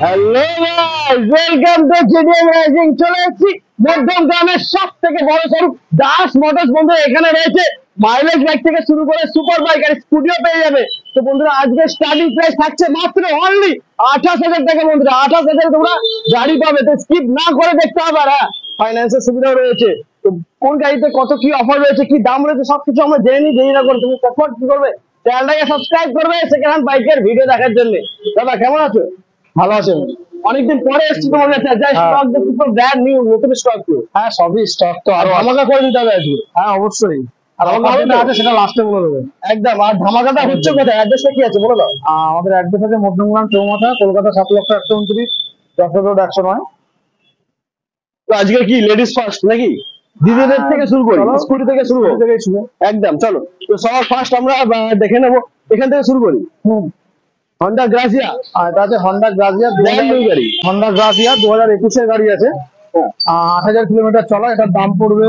Hello guys, welcome to KTM rising. চলে এসেছি মধ্যম গ্রামের সব থেকে বড় সরু দাস মোটরস। বন্ধু এখানে রয়েছে মাইলেজ বাইক থেকে শুরু করে সুপার বাইক আর স্কুটিও পেয়ে যাবে। তো বন্ধুরা আজকে স্টার্টিং প্রাইস থাকছে মাত্র অনলি 28,000 টাকা। বন্ধুরা 28,000 তোমরা গাড়ি পাবে, তো স্কিপ না করে দেখতে হবে। আর হ্যাঁ, ফাইন্যান্সের সুবিধাও রয়েছে। তো কোন গাড়িতে কত কি অফার রয়েছে, কি দাম রয়েছে, সবকিছু আমরা জেনে নিই। দেরি না করে তুমি সাপোর্ট কি করবে, চ্যানেলটাকে সাবস্ক্রাইব করবে সেকেন্ড হ্যান্ড বাইকের ভিডিও দেখার জন্য। দাদা কেমন আছো? ভালো আছেন? অনেকদিন পরে এসেছি তোমার কাছে, যা স্টক দেখছি তো ব্র্যান্ড নিউ নতুন স্টক তো। হ্যাঁ, সবই স্টক তো আরো ধামাকা করে দিতে হবে আজকে। হ্যাঁ অবশ্যই। আর ধামাকা যেটা আছে সেটা লাস্টে বলে দেবে। একদম। আর ধামাকাটা হচ্ছে কোথায়, অ্যাড্রেসটা কি আছে বলে দাও। আমাদের অ্যাড্রেস আছে মধ্যমগ্রাম চৌমাথা, কলকাতা 7,129, যশোর রোড 109। তো আজকে কি লেডিস ফার্স্ট নাকি? দিদিদের থেকে শুরু করি, স্কুটি থেকে শুরু করি। একদম চলো। তো সবার ফার্স্ট আমরা দেখে নেবো, এখান থেকে শুরু করি। Honda Grazia. আর এটা আছে হন্ডা গ্রাজিয়া, ব্র্যান্ড নিউ গাড়ি। হন্ডা গ্রাজিয়া 2021 এর গাড়ি আছে। 8,000 কিলোমিটার চলা। এটার দাম পড়বে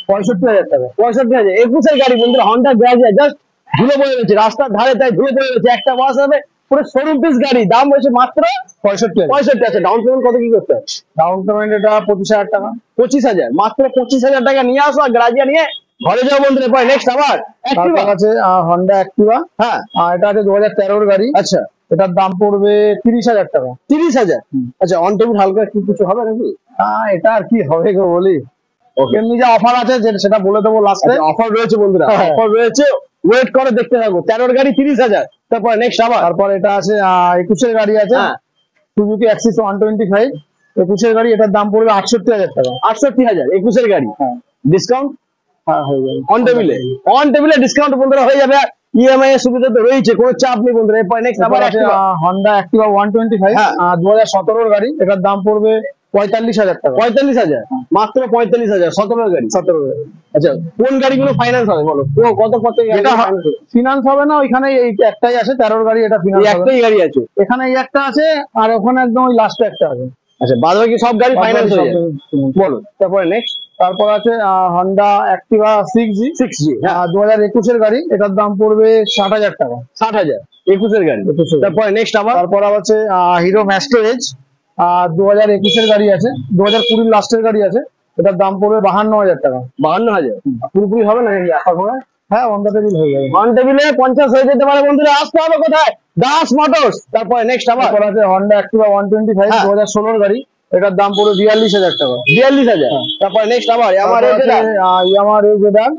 65,000 টাকা। 65,000 21 এর গাড়ি বন্ধুরা। হন্ডা গ্রাজিয়া জাস্ট ধুলো পড়ে গেছে রাস্তার ধারে, তাই ধুলো পড়ে গেছে। একটা বাস হবে পুরো শোরুম পিস গাড়ি। দাম হয়েছে মাত্র 65,000। আছে। ডাউন পেমেন্ট কত কি করতে হবে? ডাউন পেমেন্ট এটা 25,000 টাকা। 25,000, মাত্র 25,000 টাকা নিয়ে আসো আর গ্রাজিয়া নিয়ে ঘরে যাও বন্ধুরা। পরে নেক্সট আবার তারপর আছে হন্ডা অ্যাক্টিভা। হ্যাঁ, এটা আছে 2013 এর গাড়ি। আচ্ছা। এটার দাম পড়বে 30,000 টাকা। 30,000। আচ্ছা, অন টেবিল হালকা কি কিছু হবে নাকি? এটা আর কি হবে গো বলি। এমনি যে অফার আছে সেটা বলে দেবো লাস্টে। অফার রয়েছে বন্ধুরা, অফার রয়েছে, ওয়েট করে দেখতে থাকো। 13 গাড়ি 30,000। তারপরে নেক্সট আবার তারপর এটা আছে 21 এর গাড়ি আছে, সুজুকি অ্যাক্সিস 125। 21 এর গাড়ি, এটার দাম পড়বে 68,000 টাকা। 68,000 21 এর গাড়ি। ডিসকাউন্ট হয়ে যাবে অন টেবিলে ডিসকাউন্ট বন্ধুরা হয়ে যাবে। ইএমআই এর সুবিধা তো রয়েছে, কোনো চাপ নেই বন্ধুরা। এরপর নেক্সট আবার আছে হন্ডা অ্যাক্টিভা 125, 2017 এর গাড়ি। এটার দাম পড়বে 45,000 টাকা। 45,000, মাত্র 45,000। 17 গাড়ি। 17 গাড়ি। আচ্ছা, কোন গাড়িগুলো ফাইন্যান্স হবে বলো? কত কত ফিনান্স হবে না, ওইখানে এই একটাই আছে 13 গাড়ি, এটা ফিনান্স হবে। একটাই গাড়ি আছে এখানে এই একটা আছে, আর ওখানে একদম ওই লাস্টে একটা আছে। আচ্ছা, বাদ বাকি সব গাড়ি ফাইন্যান্স হয়ে যাবে। বলো তারপরে নেক্সট। তারপর আছে হন্ডা অ্যাক্টিভা 6G। 6G 2021 এর গাড়ি। এটার দাম পড়বে 60,000 টাকা। 60,000 21 এর গাড়ি। তারপরে নেক্সট আবার তারপর আছে হিরো ম্যাস্টো এজ। 2021 এর গাড়ি আছে, 2020 লাস্টের গাড়ি আছে। এটার দাম পড়বে 52,000 টাকা। 52,000 পুরোপুরি হবে না? হ্যাঁ, অন টেবিল হয়ে যাবে। অন টেবিলে 50 হয়ে যেতে পারে বন্ধুরা। আসতে হবে কোথায়? দাস মোটরস। তারপরে নেক্সট আবার আছে হন্ডা অ্যাক্টিভা 125, 2016 গাড়ি। এটার দাম পড়বে 42,000 টাকা। 42,000। তারপরে নেক্সট আবার আমার ইয়ামার এজেডার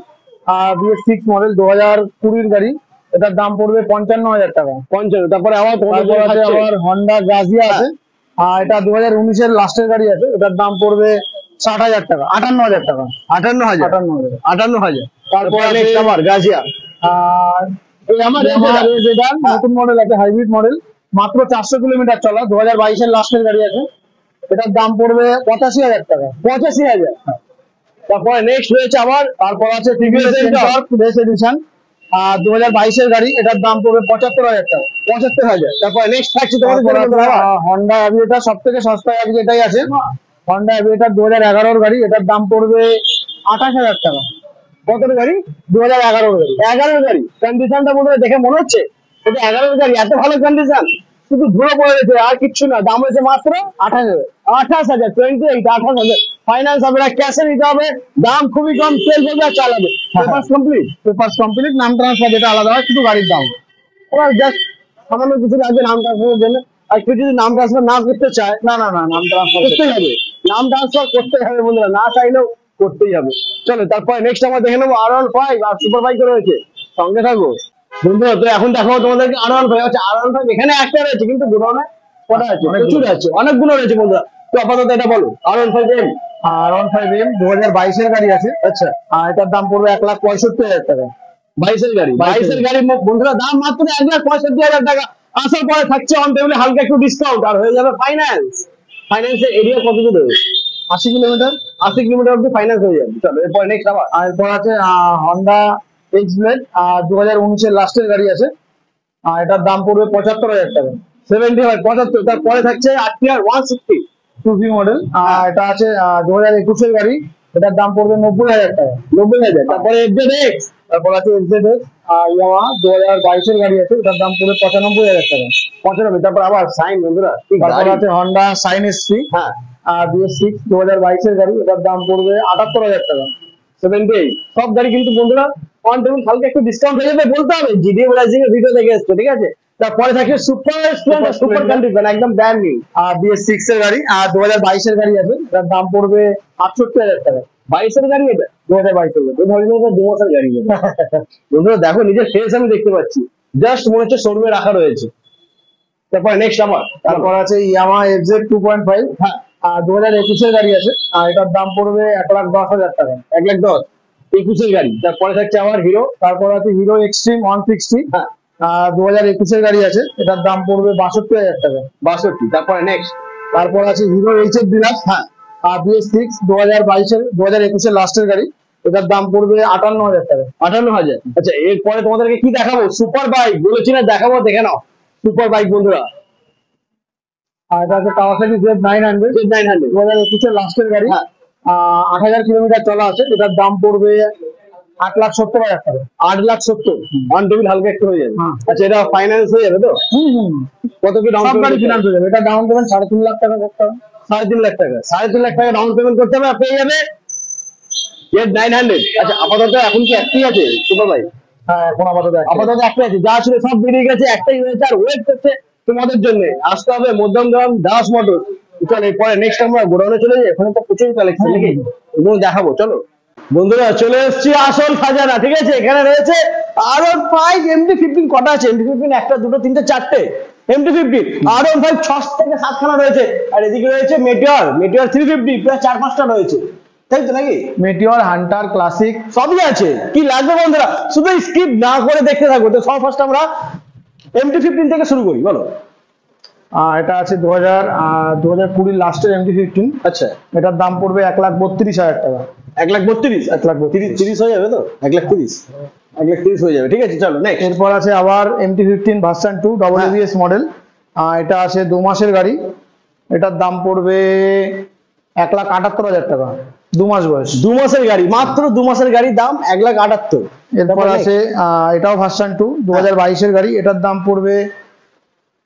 BS6 মডেল 2020 গাড়ি। এটার দাম পড়বে 55,000 টাকা। 55। তারপরে আবার হন্ডা গ্রাজিয়া আছে। এটা 2019 এর লাস্টের গাড়ি আছে। এটার দাম পড়বে 60,000 টাকা। 58,000 টাকা। 58,000। তারপরে নেক্সট আবার গ্রাজিয়া। আর আমার এজেডার নতুন মডেল আছে, হাইব্রিড মডেল, মাত্র 400 কিলোমিটার চলা, 2022 এর লাস্টের গাড়ি আছে। এটার দাম পড়বে 85,000 টাকা। 85,000। তারপরে নেক্সট রয়েছে আবার। তারপর আছে টিভিএস রেস এডিশন 2022 এর গাড়ি। এটার দাম পড়বে 75,000 টাকা। 75,000। তারপরে নেক্সট থাকছে তোমাদের হন্ডা অ্যাভিয়েটার, সব থেকে সস্তা এটাই আছে। হন্ডা অ্যাভিয়েটার 2011 এর গাড়ি। এটার দাম পড়বে 28,000 টাকা। কত গাড়ি? 2011 গাড়ি। 11 গাড়ি। কন্ডিশনটা বন্ধুরা দেখে মনে হচ্ছে এটা 11 গাড়ি। এত ভালো কন্ডিশন, শুধু ধুলো পড়ে গেছে আর কিচ্ছু না। দাম হয়েছে মাত্র 28,000। 28,000 28,000 ফাইন্যান্স হবে না, ক্যাশে নিতে হবে। দাম খুবই কম, তেল হবে আর চালাবে। Papers complete. Papers complete. নাম ট্রান্সফার যেটা আলাদা হয়, শুধু গাড়ির দাম। ওরা জাস্ট সামান্য কিছু লাগবে নাম ট্রান্সফারের জন্য। আর কেউ যদি নাম ট্রান্সফার না করতে চায়, না, নাম ট্রান্সফার করতেই হবে। নাম ট্রান্সফার করতে হবে বন্ধুরা, না চাইলেও করতেই হবে। চলো তারপরে নেক্সট আমরা দেখে নেবো R15 আর সুপার বাইক রয়েছে। সঙ্গে থাকো বন্ধুরা। তো এখন দেখো তোমাদেরকে R15 আছে। R15 এখানে একটা রয়েছে, কিন্তু গোডাউনে কটা আছে? প্রচুর আছে, অনেকগুলো রয়েছে বন্ধুরা। তো আপাতত এটা বলো R15M। R15M 2022 এর গাড়ি আছে। আচ্ছা, এটার দাম পড়বে 1,65,000 টাকা। 22 এর গাড়ি। 22 এর গাড়ি বন্ধুরা দাম মাত্র 1,65,000 টাকা। আসার পরে থাকছে অন টেবিলে হালকা একটু ডিসকাউন্ট, আর হয়ে যাবে ফাইন্যান্স। ফাইন্যান্সের এরিয়া কত দেবে? 80 কিলোমিটার। 80 কিলোমিটার অব্দি ফাইন্যান্স হয়ে যাবে। চলো এরপর নেক্সট আবার। এরপর আছে হন্ডা এক্সব্লেড 2019 এর লাস্টের গাড়ি আছে। এটার দাম পড়বে 75,000 টাকা। 75। তারপরে থাকছে RTR 160 2V মডেল। এটা আছে 2021 এর গাড়ি। এটার দাম পড়বে 90,000 টাকা। 90,000। তারপরে FZX তারপর আছে এক্সজেড ইয়ামাহা 2022 গাড়ি আছে, এটার দাম পড়বে 95,000 টাকা। 95। তারপর আবার সাইন বন্ধুরা, তারপর আছে হন্ডা সাইন এসপি হ্যাঁ BS6 2022 গাড়ি, এটার দাম পড়বে 78,000 টাকা। 78। সব গাড়ি কিন্তু বন্ধুরা অন টেবিল, হালকা একটু ডিসকাউন্ট হয়ে যাবে বলতে হবে, জিডিএ রাইজিং এর ভিডিও দেখে এসছো, ঠিক আছে। তারপরে থাকে সুপার স্প্লেন্ডার, সুপার কন্ডিশন, একদম ব্র্যান্ড নিউ। BS6 এর গাড়ি 2022 গাড়ি আছে, এটার দাম পড়বে 68,000 টাকা। 22 গাড়ি এটা, 2022 গাড়ি। এই ধরনের 2 মাসের গাড়ি বন্ধুরা দেখো, নিজের ফেস আমি দেখতে পাচ্ছি, জাস্ট মনে হচ্ছে শোরুমে রাখা রয়েছে। তারপরে নেক্সট আমার, তারপর আছে ইয়ামাহা FZ 2.5 হ্যাঁ 2021 গাড়ি আছে, এটার দাম পড়বে 1,10,000 টাকা। 1,10,000 21 গাড়ি। তারপরে থাকছে আমার হিরো, তারপর আছে হিরো এক্সট্রিম 160 হ্যাঁ 2021 গাড়ি আছে, এটার দাম পড়বে 62,000 টাকা। 62। তারপরে নেক্সট, তারপর আছে হিরো HF ডিলাক্স হ্যাঁ BS6 2021 লাস্টের গাড়ি, এটার দাম পড়বে 58,000 টাকা। 58,000। আচ্ছা এরপরে তোমাদেরকে কি দেখাবো? সুপার বাইক, বলেছি না দেখাবো, দেখে নাও সুপার বাইক বন্ধুরা। আর এটা আছে কাওয়াসাকি Z900 2021 লাস্টের গাড়ি, হ্যাঁ 8,000 কিলোমিটার চলা আছে, এটার দাম পড়বে 8,70,000 টাকা। 8,70,000। অন টেবিল হালকা একটু হয়ে যাবে। হ্যাঁ। আচ্ছা এটা ফাইন্যান্স হয়ে যাবে তো? কত কি ডাউন সব গাড়ি পেমেন্ট? ফিনান্স হয়ে যাবে, এটা ডাউন পেমেন্ট 3.5 লাখ টাকা করতে হবে। 3.5 লাখ টাকা, 3.5 লাখ টাকা ডাউন পেমেন্ট করতে হবে, পেয়ে যাবে Z900। আচ্ছা আপাতত এখন কি একটাই আছে সুপার বাইক? হ্যাঁ এখন আপাতত আপাতত একটাই আছে, যা ছিল সব বেরিয়ে গেছে, একটাই হয়েছে আর ওয়েট করছে তোমাদের জন্য। আসতে হবে মধ্যমগ্রাম দাস মোটর। চল এরপরে নেক্সট আমরা গোডাউনে চলে যাই, ওখানে তো প্রচুর কালেকশন নাকি, ওগুলো দেখাবো চলো। বন্ধুরা চলে এসেছি আসল খাজানা, ঠিক আছে। এখানে রয়েছে R15 MT-15। কটা আছে MT-15? একটা, দুটো, তিনটে, চারটে MT-15। R15 6 থেকে 7 খানা রয়েছে। আর এদিকে রয়েছে মেটিওর 350, প্রায় 4-5টা রয়েছে, তাই তো নাকি? মেটিওর, হান্টার, ক্লাসিক সবই আছে। কি লাগবে বন্ধুরা, শুধু স্কিপ না করে দেখতে থাকবো। তো সব ফার্স্ট আমরা MT-15 থেকে শুরু করি, বলো। এটা আছে 2020 লাস্টের MT-15। আচ্ছা এটার দাম পড়বে 1,32,000 টাকা। 1,32,000। 1,32,000 30 হয়ে যাবে তো? 1,30,000 হয়ে যাবে, ঠিক আছে চলো নেক্সট। এরপর আছে আবার MT-15 ভার্সন 2 WBS মডেল, এটা আছে 2 মাসের গাড়ি, এটার দাম পড়বে 1,78,000 টাকা। 2 মাস বয়স। 2 মাসের গাড়ি, মাত্র 2 মাসের গাড়ি, দাম 1,78,000। এরপর আছে এটাও ভার্সন 2 2022 গাড়ি, এটার দাম পড়বে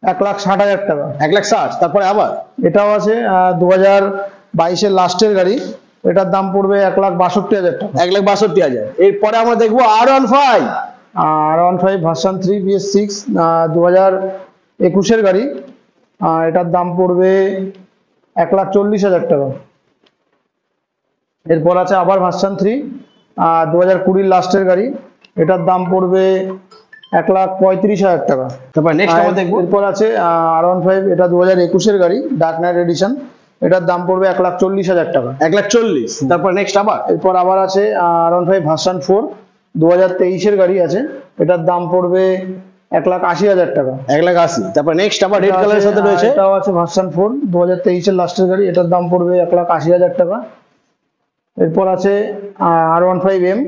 1,60,000 টাকা। 1,60,000। তারপরে আবার এটাও আছে 2022 লাস্টের গাড়ি, এটার দাম পড়বে 1,62,000 টাকা। 1,62,000। এরপরে আমরা দেখবো R15। R15 ভার্সন 3 BS6 2021 গাড়ি, এটার দাম পড়বে 1,40,000 টাকা। এরপর আছে আবার ভার্সন 3 2020 লাস্টের গাড়ি, এটার দাম পড়বে 1,35,000 টাকা। তারপর নেক্সট আমরা দেখবো, এরপর আছে R15, এটা 2021 গাড়ি ডার্ক নাইট এডিশন, এটার দাম পড়বে 1,40,000 টাকা। 1,40,000। তারপর নেক্সট এরপর আবার আছে R15 ভার্সন 4 2023 গাড়ি আছে, এটার দাম পড়বে 1,80,000 টাকা। 1,80,000। তারপর নেক্সট আবার রেড কালারের সাথে রয়েছে, এটাও আছে ভার্সন 4 2023 লাস্টের গাড়ি, এটার দাম পড়বে 1,80,000 টাকা। এরপর আছে R15M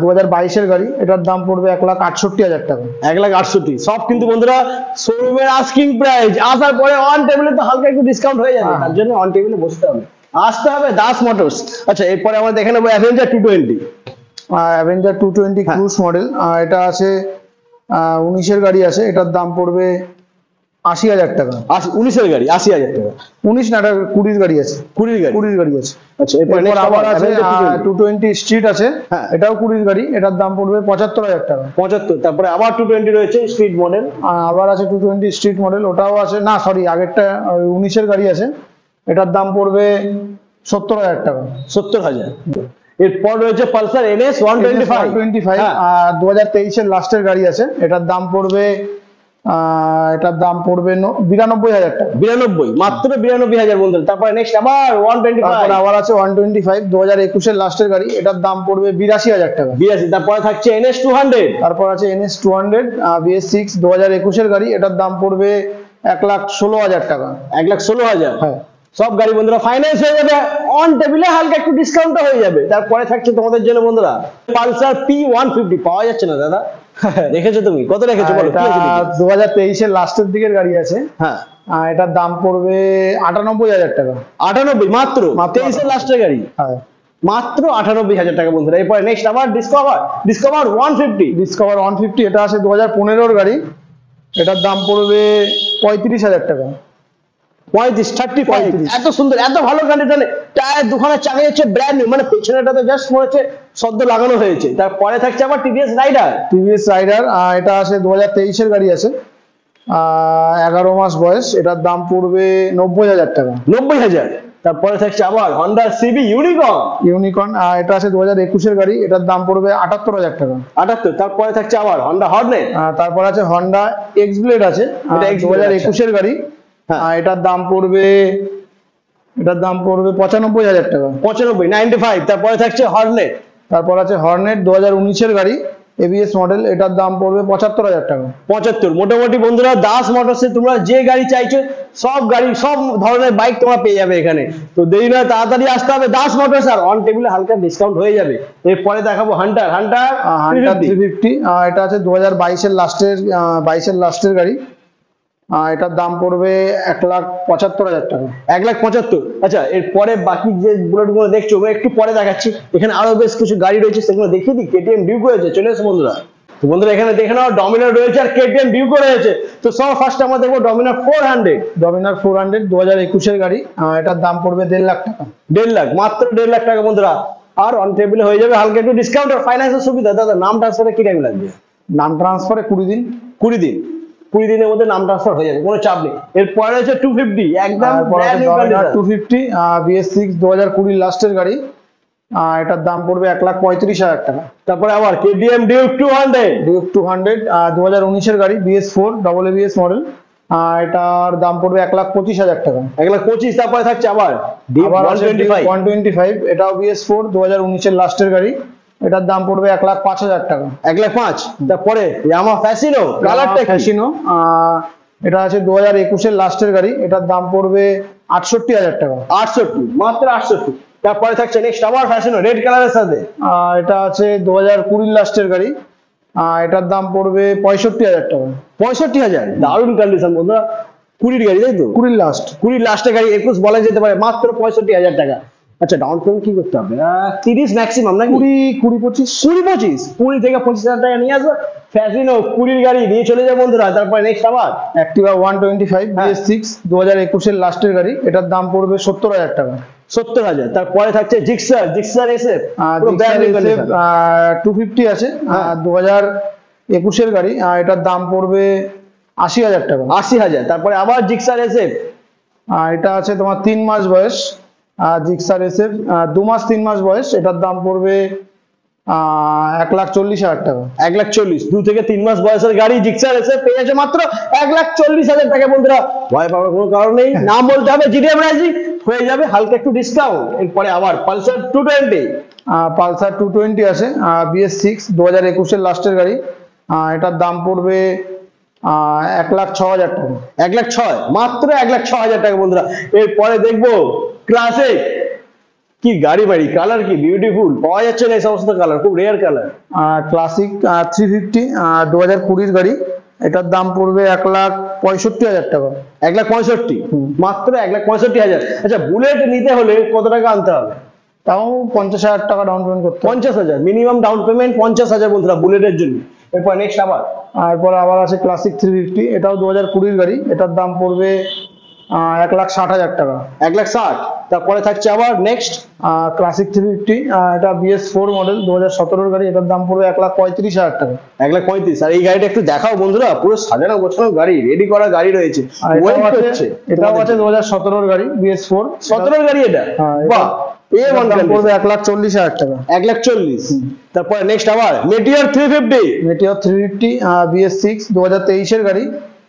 2022 গাড়ি, এটার দাম পড়বে 1,68,000 টাকা। 1,68,000। সব কিন্তু বন্ধুরা শোরুমের আস্কিং প্রাইস, আসার পরে অন টেবিলে তো হালকা একটু ডিসকাউন্ট হয়ে যাবে, তার জন্য অন টেবিলে বসতে হবে, আসতে হবে দাস মোটরস। আচ্ছা এরপরে আমরা দেখে নেবো অ্যাভেঞ্জার 220। অ্যাভেঞ্জার 220 ক্রুজ মডেল, এটা আছে 19 গাড়ি আছে, এটার দাম পড়বে 80,000 টাকা। 19 গাড়ি 80,000 টাকা। 19 না, এটা 20 গাড়ি আছে। 20 গাড়ি আছে। আচ্ছা এরপর এরপর নেক্সট আবার আছে 220 স্ট্রিট আছে, হ্যাঁ। এটাও 20 গাড়ি, এটার দাম পড়বে 75,000 টাকা। 75। তারপরে আবার 220 রয়েছে স্ট্রিট মডেল, আবার আছে 220 স্ট্রিট মডেল, ওটাও আছে, না সরি আগেরটা 19 গাড়ি আছে, এটার দাম পড়বে 70,000 টাকা। 70,000। এরপর রয়েছে পালসার NS 125। 2023 লাস্টের গাড়ি আছে, এটার দাম পড়বে 92,000 টাকা। 92, মাত্র 92,000 বন্ধুরা। তারপরে নেক্সট আবার 125। আবার আছে 125 2021 লাস্টের গাড়ি, এটার দাম পড়বে 82,000 টাকা। 82। তারপরে থাকছে NS 200। তারপর আছে NS 200 BS6 2021 গাড়ি, এটার দাম পড়বে 1,16,000 টাকা। 1,16,000। হ্যাঁ সব গাড়ি বন্ধুরা ফাইন্যান্স হয়ে যাবে, অন টেবিলে হালকা একটু ডিসকাউন্ট হয়ে যাবে। তারপরে থাকছে তোমাদের জন্য বন্ধুরা পালসার P150। পাওয়া যাচ্ছে না দাদা, রেখেছো তুমি? কত রেখেছো বলো? কি আছে? 2023 লাস্টের দিকের গাড়ি আছে, হ্যাঁ এটার দাম পড়বে 98,000 টাকা। 98 মাত্র 23 লাস্টের গাড়ি। হ্যাঁ মাত্র 98,000 টাকা বন্ধুরা। এরপরে নেক্সট আবার ডিসকভার 150। ডিসকভার 150 এটা আছে 2015 গাড়ি, এটার দাম পড়বে 35,000 টাকা। 35 এত সুন্দর এত ভালো কন্ডিশনে, টায়ার দুখানা চাকা হচ্ছে ব্র্যান্ড নিউ, মানে পেছনেটাতে জাস্ট মনে হচ্ছে সদ্য লাগানো হয়েছে। তারপরে থাকছে আবার টিভিএস রাইডার, এটা আছে 2023 গাড়ি আছে, 11 মাস বয়স, এটার দাম পড়বে 90,000 টাকা। 90,000। তারপরে থাকছে আবার হন্ডা সিবি ইউনিকর্ন, এটা আছে 2021 গাড়ি, এটার দাম পড়বে 78,000 টাকা। 78। তারপরে থাকছে আবার হন্ডা হর্নেট, তারপর আছে হন্ডা এক্স ব্লেড আছে, এটা 2021 গাড়ি, এটার দাম পড়বে 95,000 টাকা। 95। তারপরে থাকছে হর্নেট, তারপর আছে হর্নেট 2019 গাড়ি, এবিএস মডেল, এটার দাম পড়বে 75,000 টাকা। 75। মোটামুটি বন্ধুরা দাস মোটরসে তোমরা যে গাড়ি চাইছো সব গাড়ি সব ধরনের বাইক তোমরা পেয়ে যাবে এখানে। তো দেরি নয়, তাড়াতাড়ি আসতে হবে দাস মোটরস, আর অন টেবিলে হালকা ডিসকাউন্ট হয়ে যাবে। এরপরে দেখাবো হান্টার 350, এটা আছে 2022 লাস্টের গাড়ি, এটার দাম পড়বে 1,75,000 টাকা। 1,75,000। আচ্ছা, এরপরে বাকি যে বুলেট গুলো দেখছো ওগুলো একটু পরে দেখাচ্ছি। এখানে আরো বেশ কিছু গাড়ি রয়েছে, সেগুলো দেখিয়ে দিই। কেটিএম ডিউক রয়েছে, চলে এসো বন্ধুরা। তো বন্ধুরা এখানে দেখে নাও ডমিনার রয়েছে আর কেটিএম ডিউক রয়েছে। তো সব ফার্স্ট আমরা দেখবো ডমিনার 400। 2021 গাড়ি, এটার দাম পড়বে 1.5 লাখ টাকা। 1.5 লাখ, মাত্র 1.5 লাখ টাকা বন্ধুরা। আর অন টেবিলে হয়ে যাবে হালকা একটু ডিসকাউন্ট আর ফাইন্যান্সের সুবিধা। দাদা নাম ট্রান্সফারে কি টাইম লাগবে? নাম ট্রান্সফারে 20 দিন। 20 দিন, 20 দিনের মধ্যে নাম ট্রান্সফার হয়ে যাবে, কোনো চাপ নেই। এরপরে রয়েছে 250, একদম ব্র্যান্ড নিউ কন্ডিশন। 250 BS6 2020 লাস্টের গাড়ি, এটার দাম পড়বে 1,35,000 টাকা। তারপরে আবার কেটিএম ডিউক 200, 2019 গাড়ি, BS4 ডাবল ABS মডেল, এটার দাম পড়বে 1,25,000 টাকা। 1,25,000। তারপরে থাকছে আবার 125, এটাও BS4 2019 লাস্টের গাড়ি, এটার দাম পড়বে 1,05,000 টাকা। 1,05,000। তারপরে ইয়ামাহা ফ্যাসিনো কালারটা ফ্যাসিনো, এটা আছে 2021 লাস্টের গাড়ি, এটার দাম পড়বে 68,000 টাকা। 68, মাত্র 68। তারপরে থাকছে নেক্সট আবার ফ্যাসিনো রেড কালারের সাথে, এটা আছে 2020 লাস্টের গাড়ি, এটার দাম পড়বে 65,000 টাকা। 65,000, দারুণ কন্ডিশন বন্ধুরা। 20 গাড়ি তাই তো? 20 লাস্টের গাড়ি, 21 বলা যেতে পারে, মাত্র 65,000 টাকা। আচ্ছা, ডাউন পেমেন্ট কি করতে হবে? 30 ম্যাক্সিমাম নাকি? 20 থেকে 25,000 টাকা নিয়ে আসবে। ফ্যাসিনো 20 গাড়ি নিয়ে চলে যাবে বন্ধুরা। তারপরে নেক্সট আবার অ্যাক্টিভা 125 BS6 2021 লাস্টের গাড়ি, এটার দাম পড়বে 70,000 টাকা। 70,000। তারপরে থাকছে জিক্সার এসএফ 250 আছে, 2021 গাড়ি, এটার দাম পড়বে 80,000 টাকা। 80,000। তারপরে আবার জিক্সার এসএফ, এটা আছে তোমার 3 মাস বয়স, জিক্সার এসএফ 2 মাস 3 মাস বয়স, এটার দাম পড়বে 1,40,000 টাকা। 1,40,000, 2 থেকে 3 মাস বয়সের গাড়ি জিক্সার এসএফ পেয়ে যাচ্ছে মাত্র 1,40,000 টাকা বন্ধুরা। ভয় পাওয়ার কোনো কারণ নেই, নাম বলতে হবে জিডিএম রাইজিং, হয়ে যাবে হালকা একটু ডিসকাউন্ট। এরপরে আবার পালসার 220 আছে, BS6 2021 লাস্টের গাড়ি, এটার দাম পড়বে 1,06,000 টাকা। 1,06,000, মাত্র 1,06,000 টাকা বন্ধুরা। এরপরে দেখবো ক্লাসিক, কি গাড়ি বাড়ি, কালার কি বিউটিফুল, পাওয়া যাচ্ছে না এই সমস্ত কালার, খুব রেয়ার কালার। ক্লাসিক 350 2020 গাড়ি, এটার দাম পড়বে 1,65,000 টাকা। 1,65,000, মাত্র 1,65,000। আচ্ছা, বুলেট নিতে হলে কত টাকা আনতে হবে? তাও 50,000 টাকা ডাউন পেমেন্ট করতে হবে। 50,000 মিনিমাম ডাউন পেমেন্ট, 50,000 বন্ধুরা বুলেটের জন্য। এরপর নেক্সট আবার আছে ক্লাসিক 350, এটাও 2020 গাড়ি, এটার দাম পড়বে 1,60,000 টাকা। 1,60,000। তারপরে থাকছে আবার নেক্সট ক্লাসিক 350, এটা BS4 মডেল 2017 গাড়ি, এটার দাম পড়বে 1,35,000 টাকা। 1,35,000। আর এই গাড়িটা একটু দেখাও বন্ধুরা, পুরো সাজানো গোছানো গাড়ি, রেডি করা গাড়ি রয়েছে। এটাও আছে 2017 গাড়ি, BS4 17 গাড়ি এটা। বাহ, পড়বে 1,40,000 টাকা। 1,40,000। তারপরে নেক্সট আবার মেটিওর 350, BS6 2023 গাড়ি,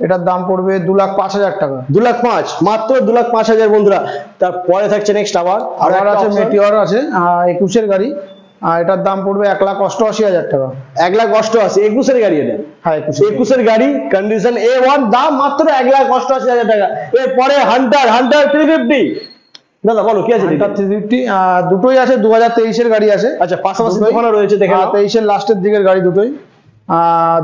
এটার দাম পড়বে 2,05,000 টাকা। 2,05,000, মাত্র 2,05,000 বন্ধুরা। তারপরে থাকছে নেক্সট আবার আছে মেটিওর আছে 21 গাড়ি, এটার দাম পড়বে 1,88,000 টাকা। 1,88,000, 21 গাড়ি এটা। হ্যাঁ, 21 গাড়ি, কন্ডিশন A1, দাম মাত্র 1,88,000 টাকা। এরপরে হান্টার 350, দাদা বলো কি আছে? 350 দুটোই আছে, 2023 গাড়ি আছে। আচ্ছা, পাশাপাশি দোকানও রয়েছে, দেখে নাও। 23 লাস্টের দিকের গাড়ি দুটোই,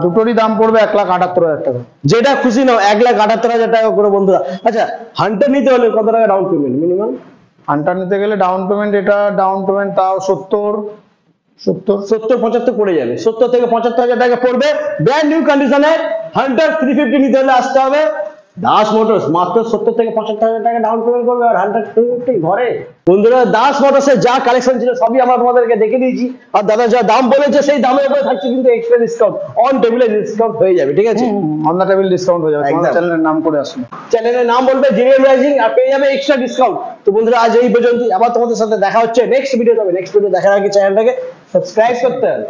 দুটোরই দাম পড়বে 1,78,000 টাকা। যেটা খুশি নাও, 1,78,000 টাকা করে বন্ধুরা। আচ্ছা, হান্টার নিতে হলে কত টাকা ডাউন পেমেন্ট মিনিমাম? হান্টার নিতে গেলে ডাউন পেমেন্ট, এটা ডাউন পেমেন্ট তাও 70-75 পড়ে যাবে, 70 থেকে 75,000 টাকা পড়বে। ব্র্যান্ড নিউ কন্ডিশনে হান্টার 350 নিতে হলে আসতে হবে দাস মোটরস। মাত্র 70 থেকে 75,000 টাকা ডাউন পেমেন্ট করবে আর হান্টার 350 ঘরে। বন্ধুরা, দাস মোটরসের যা কালেকশন ছিল সবই আমরা তোমাদেরকে দেখে দিয়েছি, আর দাদা যা দাম বলেছে সেই দামের উপরে থাকছে কিন্তু এক্সট্রা ডিসকাউন্ট, অন টেবিলে ডিসকাউন্ট হয়ে যাবে, ঠিক আছে? অন দ্য টেবিল ডিসকাউন্ট হয়ে যাবে। একদম। তোমার চ্যানেলের নাম করে আসুন, চ্যানেলের নাম বলবে জিনিয়ার রাইজিং আর পেয়ে যাবে এক্সট্রা ডিসকাউন্ট। তো বন্ধুরা, আজ এই পর্যন্ত, আবার তোমাদের সাথে দেখা হচ্ছে নেক্সট ভিডিও। নেক্সট ভিডিও দেখার আগে চ্যানেলটাকে সাবস্ক্রাইব করতে হবে।